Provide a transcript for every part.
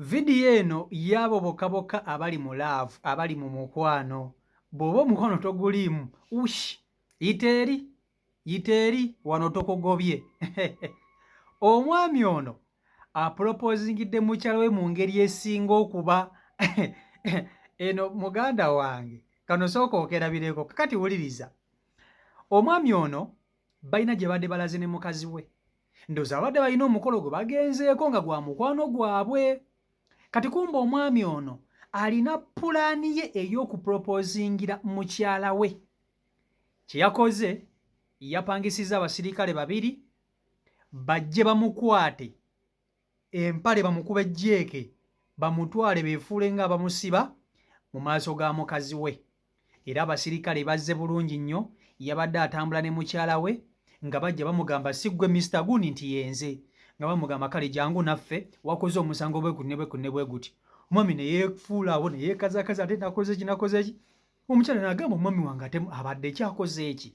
Video eno yabo bokaboka abali mu love abali mu mukwano bw'oba omukwano toguliimu ushi yiteeri wano tokogobye omwami ono aproposingidde mukyala we mu ngeri esinga okuba eno muganda wange kano sooka okerabireko kakati wuliriza omwami ono balina gye badde balaze ne mukazi we ndowooza abadde balina omukolo gwe bagenzeeko nga gwa mukwano gwabwe kati kumba omwami ono alina pulaani ye ey'okupropozingira mukyala we kye yakoze yapangisizza abasirikale babiri bajje bamukwate empale bamukuba ejjeeke bamutwale beefuule nga abamusiba mu maaso ga mukazi we era abasirikale bazze bulungi nnyo yabadde atambula ne mukyala we nga bajja bamugamba si ggwe Mr. Guni nti yenze nga bamugamba kale jangu naffe wakoze omusango bwe guti omwami ne yeefuula awo ne yeekazakaza ate nakoze ki omukyala n'agamba omwami wange ate abadde kyakoze eki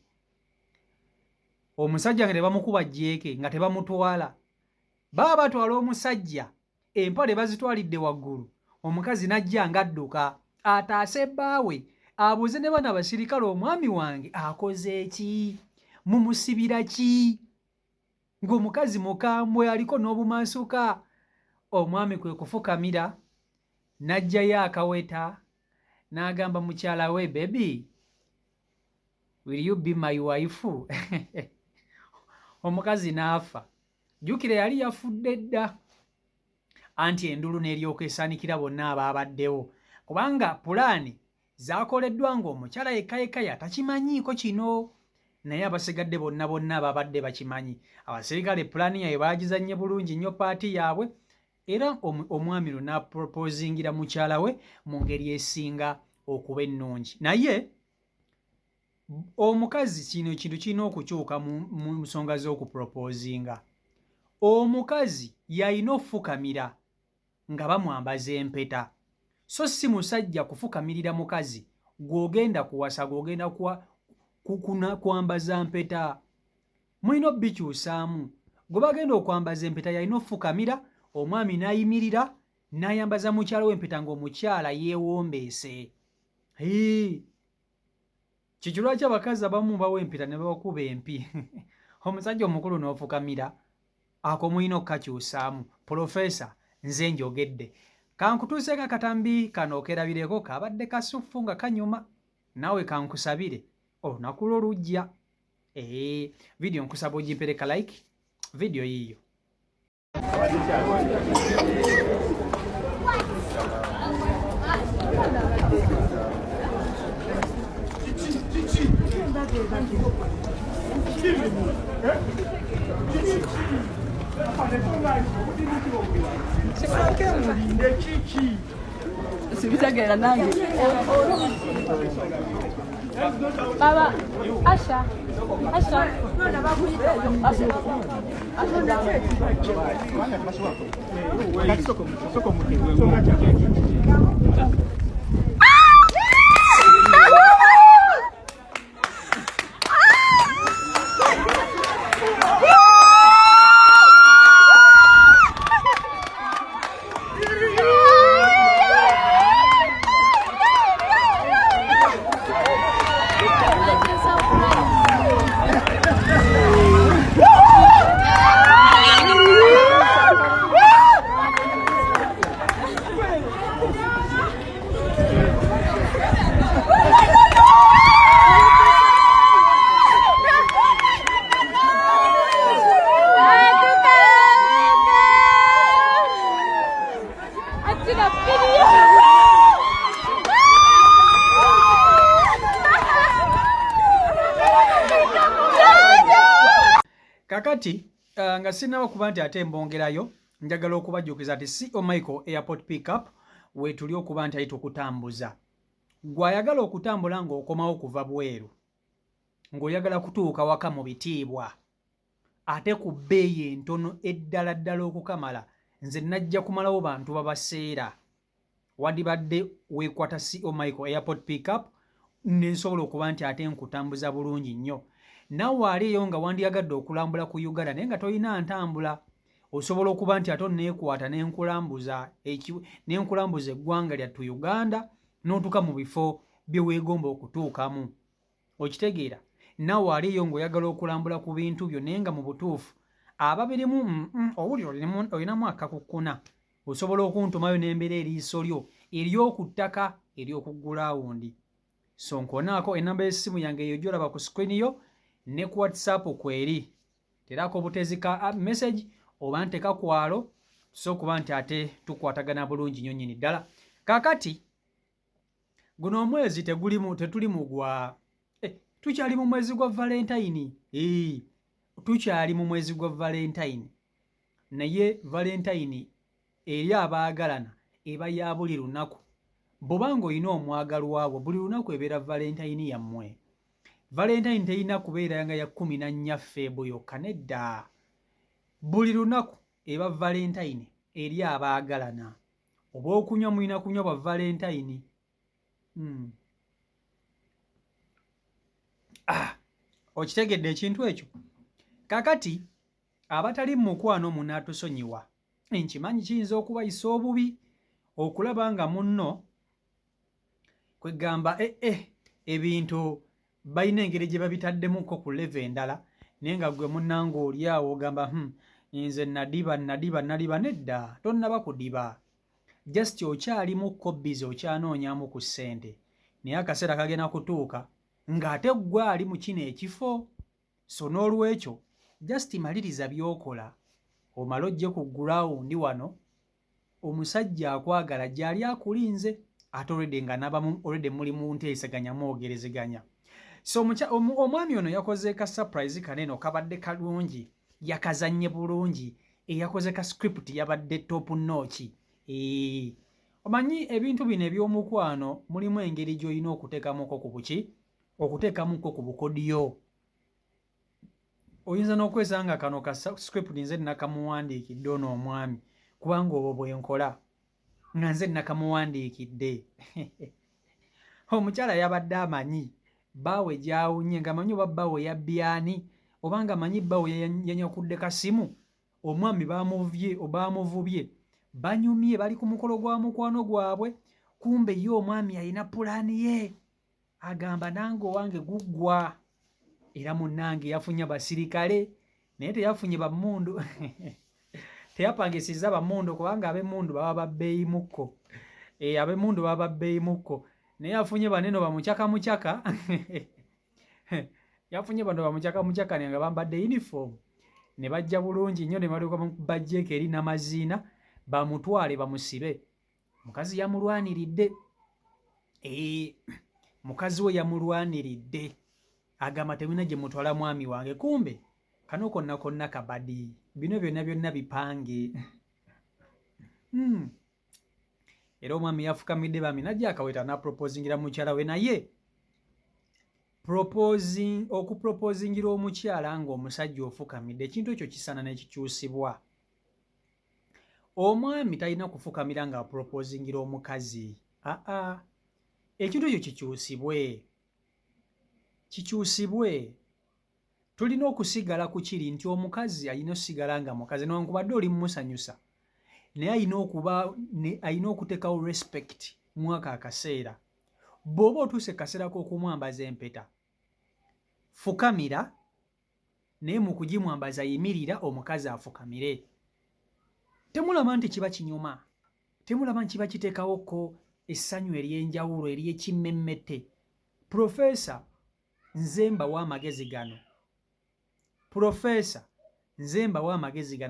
omusajja nga tebamukuba jjeeke nga tebamutwala baba batwala omusajja empale bazitwalidde waggulu omukazi n'ajja ng'adduka ataase bbaawe abuuze ne bana abasirikale omwami wange akoze eki mumusibira ki ng'omukazi mukambwe aliko n'obumansuka omwami kwe kufukamira n'aggyayo akaweta n'agamba mukyala we baby will you be my wife omukazi n'afa jjukira yali yafudde dda anti endulu n'eryoka esaanikira bonna abaabaddewo kubanga pulaani zaakoleddwa ng'omukyala yekka atakimanyiiko kino naye abasigadde bonna abaabadde bakimanyi abasirikale pulaani yaabwe baagizannye bulungi nnyo paati yaabwe era omwami lo n'apropozingira mukyala we mu ngeri esinga okuba ennungi naye omukazi kino ekintu kirina okukyuka mu nsonga z'okupropozinga omukazi yalina okufukamira nga bamwambaza empeta so si musajja kufukamirira mukazi gw'ogenda kuwasa gw'ogenda kwambaza mpeta mulina obbikyusaamu gwe bagenda okwambaza empeta yalina okufukamira omwami n'ayimirira n'ayambaza mukyala w'empeta ng'omukyala yeewombeese kiki lwaki abakazi abamu bawa empeta ne babakuba empi omusajja omukulu n'ofukamira ako mulina okukakyusaamu Profesa nze njogedde kankutuuseeko akatambi kano okerabireko kabadde kasuffu nga kanyuma naawe kankusabire olunaku lwo lujja vidiyo nkusaba ogimpereka like vidiyo yiiyo Sibitagera nange. Baba, Asha. kakati nga sinaba kuba nti ate mbongerayo njagala okubajjukiza nti CO Michael Airport Pickup weetuli okuba nti ayita okutambuza gw'ayagala okutambula ng'okomawo kuva bweru ng'oyagala kutuuka waka mu bitiibwa ate ku bbeeyi entono eddala ddala okukamala nze najja kumalawo bantu babaseera wandibadde weekwata CO Michael Airport Pickup nensobola okuba nti ate nkutambuza bulungi nnyo naawe aliyo nga wandiyagadde okulambula ku Uganda naye nga tolina ntambula osobola okuba nti ate onneekwata n'enkulambuza eggwanga lyattu Uganda n'otuuka mu bifo bye weegomba okutuukamu. Okitegeera? Naawe aliyo ng'oyagala okulambula ku bintu byo naye nga mu butuufu ababirimu owuli olinamu akakukkuna, osobola okuntumayo n'embeera eriiso lyo ery'oku ttaka ery'okuggulaawundi. So nkonaako enamba y'essimu yange eyo gy'olaba ku screen yo ne ku WhatsApp kweri. Terako butezi ka message oba nteka kwalo so kuba nti ate tukwatagana bulungi nnyo nnyini ddala. Kaakati guno omwezi tetuli mu gwa tukyali mu mwezi gwa Valentine. Tukyali mu mwezi gwa Valentine. Naye Valentine eri abaagalana eba ya buli lunaku. Bw'obanga olina omwagalwa wo buli lunaku ebeera Valentine yammwe. Valentine terina kubeera nga ya 14 February yokka, nedda. Buli lunaku eba Valentine eri abaagalana. Oba okunywa mulina kunywa bwa Valentine. Okitegedde ekintu ekyo? Kakati abatali mu mukwano munaatusonyiwa. Nkimanyi kiyinza okubayisa obubi okulaba nga munno kwegamba ebintu balina engeri gye babitaddemukko ku leve endala naye nga gwe munnanga oli awo ogamba nze nadiba. Nedda, tonnaba kudiba. Just okyalimu bizi okyanoonyamu ku ssente naye akaseera kagenda kutuuka ng'ate ggwe ali mu kino ekifo. So n'olwekyo just maliriza by'okola omala ojje ku gulawundi wano omusajja akwagala gy'ali akulinze ate olwedde nga nabamu olwedde muli mu nteesaganya mwogerezeganya. So omwami ono yakoze ka surprise kaneno kabadde kalungi, yakazannye bulungi, yakoze ka script yabadde top notch. Omanyi ebintu bino eby'omukwano mulimu engeri gy'olina okuteekamuko ku buki, okuteekamuko ku bukodiyo. Oyinza n'okwesanga kano ka script nze nakamuwandiikidde ono omwami kubanga obwo bwe nkola nga nze nakamuwandiikidde. Omukyala yabadde amanyi bbaawe gy'awunye ng'amanyi oba bbaawe yabbyani oba ng'amanyi bbaawe yanyakudde kasimu. Omwami baamuvubye banyumye, bali ku mukolo gwa mukwano gwabwe, kumbe ye omwami alina pulaani ye. Agamba nange owange guggwa era munnange yafunye basirikale naye teyafunye bammundu. Teyapangisiza bammundu kubanga ab'emmundu baba babbeeyimukko. Ab'emmundu baba babbeeyimukko naye afunye baneno bamucyaka. Yafunye bano bamucyaka nga bambadde uniform ne bajja bulungi nnyo ne balyoka bajjeeko eri n'amaziina bamutwale bamusibe. Mukazi yamulwaniridde. Mukazi we yamulwaniridde agamba temulina gye mutwala mwami wange, kumbe kano konna kabadi, bino byonna bipange. Era omwami yafukamidde bami najja akaweta naproposingira mukyala we, naye okuproposingira omukyala ng'omusajja ofukamidde ekintu ekyo kisaana nekikyusibwa. Omwami talina kufukamira nga aproposingira omukazi. Ekintu ekyo kikyusibwe. Tulina okusigala ku kiri nti omukazi alina osigala nga mukazi newankubadde oli mumusanyusa naye alina okuteekawo respect mwaka akaseera. Bw'oba otuuse kaseera k'okumwambaza empeta, fukamira, naye mu kugimwambaza yimirira omukazi afukamire. Temulaba nti kiba kinyuma, temulaba nti kiba kiteekawoko essanyu ery'enjawulo ery'ekimmemmette. Profesa nze mbawa amagezi gano,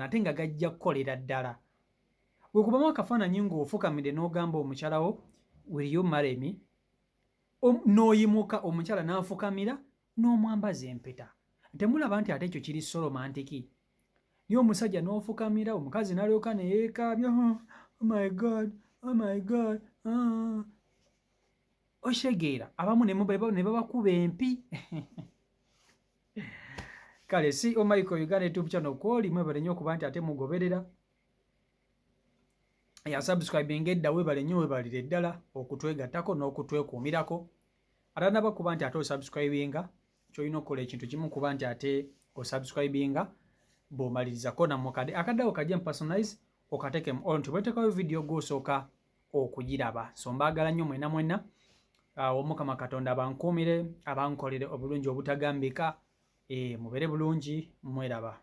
ate nga gajja kukolera ddala. Bwe kubamu akafaananyi ng'ofukamidde n'ogamba omukyalawo will you marry me, n'oyimuka omukyala n'afukamira n'omwambaza empeta. Temulaba nti ate ekyo kiri so romantiki? Naye omusajja n'ofukamira omukazi n'alyoka ne yeekaabya, oh my god. Oshegeera abamu ne babakuba empi. Kale si Michael Uganda YouTube channel kwoli mwebale nnyo okuba nti ate mugoberera. Subscribing edda webale nnyo, webalire ddala okutwegattako n'okutwekuumirako. Ate naba kuba nti ate osubscribinga, ky'olina okukola ekintu kimu kuba nti ate osubscribinga bw'omalirizako nammwe akadde kajja mu personalize okateekemu olwo bwetekayo video gw'osooka okugiraba. So mbaagala nnyo mwenna Omukama Katonda abankuumire abankolere obulungi obutagambika. Mubeere bulungi, mweraba.